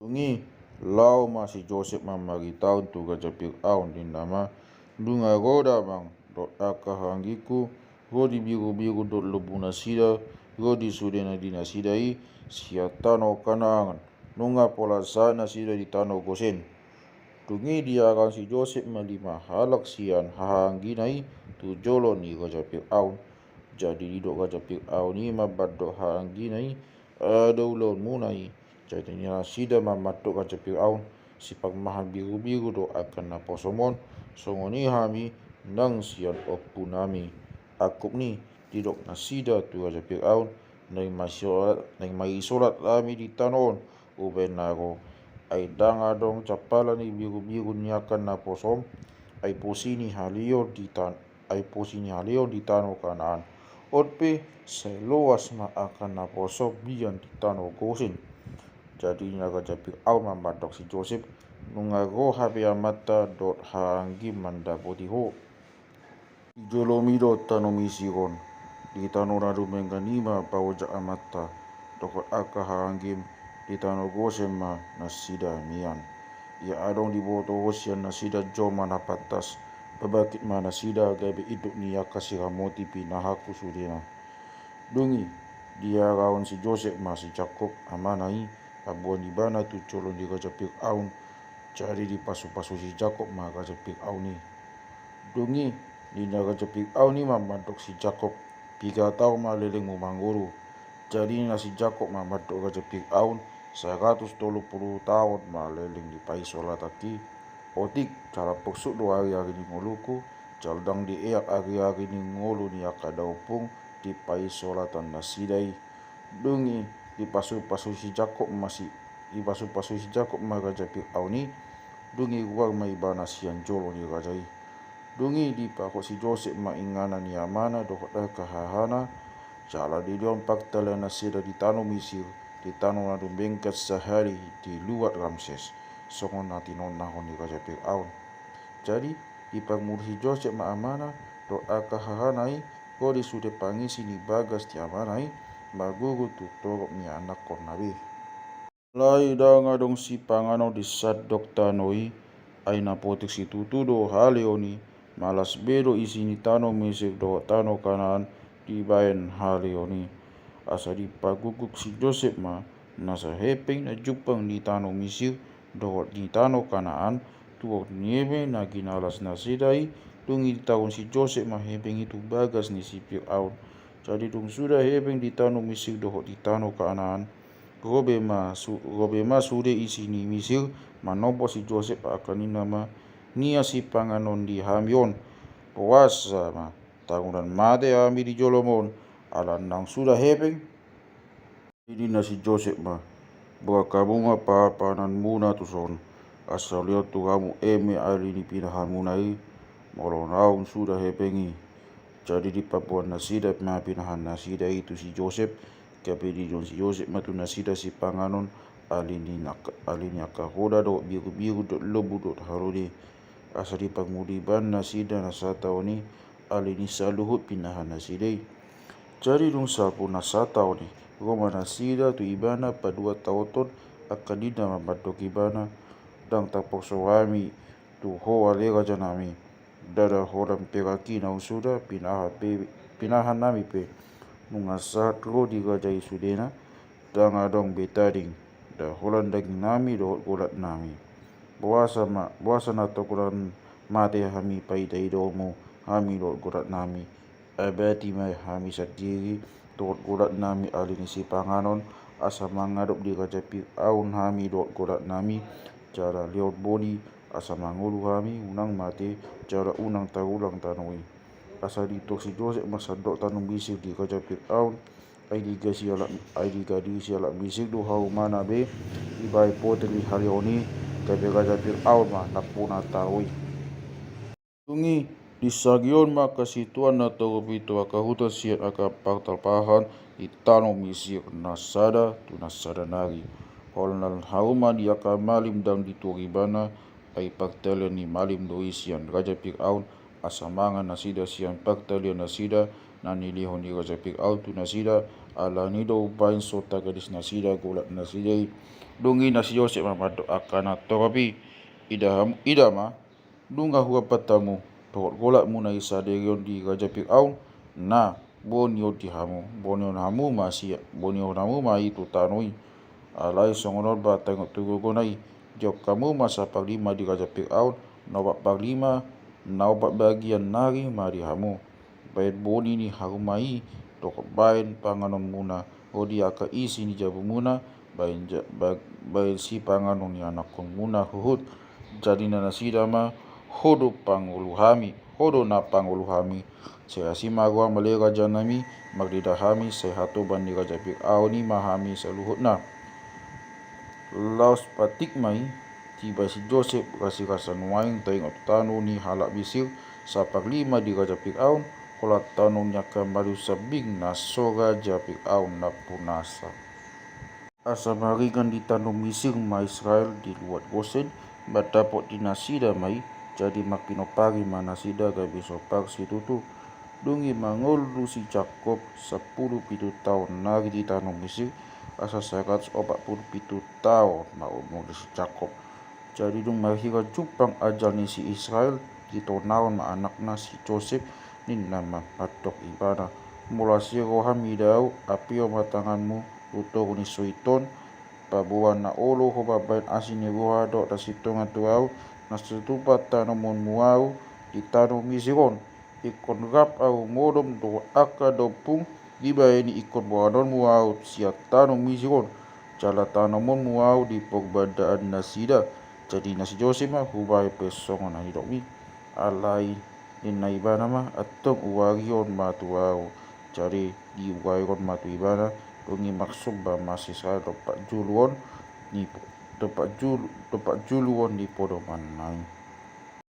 Tungi lau masih Joseph mamari taun tu gaja Fir'aun di nama dunga roda bang dot akahangiku rodi biru-biru dot lebu nasida rodi sudena di nasidai sia tano kanangan nunga pola sa nasida di tano Gosen. Tungi dia akan si Joseph malima halak sian hahanginai tu jolo ni gaja Fir'aun. Jadi di dok gaja Fir'aun ni mabat dok hahanginai ada ulon munai. Jadi nasida mamadok gaja Fir'aun sipak mahal biru-biru do akan naposomon songoni hami nang sian opunami akup ni didok nasida tu gaja Fir'aun nai maisolat lami di tanon ubenaro ai danga dong capala ni biru-biru ni akan naposom ai posini halio di tano Kanaan otpe seluas ma akan naposom bian di tano Gosen. Jadi gaja Fir'aun mamadok si Joseph nungago habia mata dot hangi mandapoti ho jolomido tano misiron di tano radu menganima pawoja amata dokot aka hangim di tano Gosen ma nasida mian ya adong di boto hosian nasida joma napatas babakit ma nasida gabe iduk ni akasiramoti pinahaku sudena dungi dia rawan si Joseph masih Jakob amanai abuan di bana tu colon di gaja Fir'aun cari di pasu-pasu si Jakob ma gaja Fir'aun ni dungi di gaja Fir'aun ni mamadok si Jakob 3 tahun maleleng mumangguru jadi na si Jakob mamadok gaja Fir'aun 130 tahun maleleng di paisolataki otik cara peksuk do hari-hari ni ngoluku jaldang di eak hari-hari ni ngolu ni akadaupung di paisolatan nasidai dungi di pasu-pasu si Jakob magaja Fir'aun ni dungi ruang mai bana sian jolo ni rajai dungi di pakok si Joseph ma ingana ni amana dokot kahahana jala di lompak tala nasida di tano Misir di tano na bengkat sehari di luar Ramses songon nati nonahon ni raja Fir'aun. Jadi di pangmur si Joseph ma amana dok akahahanai ko di sude pangisi ni bagas ti amanai maguru tu torok ni anak kornabe lai danga dong si pangano di sadok tanoi aina potik si tutu do haleoni malas bedo isi ni tano Mesir do tano Kanaan di bayan haleoni asa di paguguk si Joseph ma nasa hepeng na jupang di tano Mesir do di tano Kanaan tuok niebe na ginalas na sidai tungi tahun si Joseph ma hepeng itu bagas ni si Fir'aun. Jadi dung sudah hepeng di tano Mesir dohot di tano Kanaan robe ma sude isi ni Mesir manopo si Joseph akan nama nia si panganon di Hamion puasa ma tahunan mate ami di Jolomon alan nang sudah hepeng ini nasi Joseph ma buat kamu ma panan muna tu son asal lihat tu kamu ali ni pinahan munai molon naung sudah hepengi. Jadi di Papua nasida ma pinahan nasida itu si Joseph kape di si Joseph matu nasida si panganon alini akahoda do biru-biru do lobu do harode asa di pangmudiban nasida nasatau ni alini saluhut pinahan nasidai. Jadi dong sapu nasatau ni Roma nasida tu ibana pa 2 tahun akadida mamadok ibana dang tapok soami tu hoa lega janami dada horam peraki na usuda pinahan nami pe nungasat ro di gajai sudena dang adong betading da holan daging nami do golat nami buasa na tokulan mate hami paidai domo hami do golat nami abati mai hami sadiri do golat nami alini si panganon asa mangadop di gajai Fir'aun hami do golat nami cara liot boni asa mangulu kami unang mate cara unang tarulang tanoi asa ditok si Joseph masadok tanong bisik di gaja Fir'aun ay di gadi sialak bisik do hau mana be ibai potri halioni gabe gaja Fir'aun ma napuna taroi tungi di sagion maka situan na tawabito akahuta siat akapagtalpahan di tanong Mesir nasada tu nasada nari holnal hauma di akamalim dang dituribana ay pagtalian ni malim do isian raja Fir'aun asamangan nasida sian pagtalian nasida nani lihon di Raja Fir'aun tu nasida ala nido bain sota gadis nasida gulat nasidai dungi nasi Yosef mamadok akana torapi idama dunga hua patamu tokot golat mu na isa derion di Raja Fir'aun na bonio di hamu bonio hamu masih bonio hamu mai tu tanoi alai songonor ba tengok tugu gonai jok kamu masa paglima di Raja Fir'aun nawak paglima naubat bagian nari mari hamu bain boni ni harumai tokot bain panganon muna odi aka isi ni jabu muna bain si panganon ni anak muna huhut jadi nasida ma hodo panguluhami hodo na panguluhami saya si magwa male raja nami magdidahami sehato bani Raja Fir'aun ni mahami seluhut na laos patik mai tiba si Joseph kasih kasan waing tengok tanu ni halak bisir sa paglima di Raja Fir'aun kola tanu nya kembali sabing na so Raja Fir'aun na punasa asa marikan di tanu Misir ma Israel di luat Gosen batapot di nasida mai jadi makino pagi mana sida gabi sopar situ tu dungi mangolu si Jakob 10 tahun nari di tanu Misir asa 147 tahun mau si Jakob jadi dung mahira jupang ajal ni si Israel di tonaon ma anakna si Joseph ni nama patok ibana mula si rohami dau apio matanganmu utoro ni soiton pabuan na olo ho babain asin ni roha dok da sitongan tuau na setupa tanamon muau di tanu Misiron ikon rap au modom do aka dopung gibai ni ikon buanon muau sia tanu Misiron jala tanamon muau di pogbadaan nasida jadi nasi Joseph mah hubai pesongon ani dokmi alai inna ibana mah atong uwarion matuau jadi di uwarion matu ibana dongi maksud ba masih saya tempat juluon ni tempat juluon di podoman nai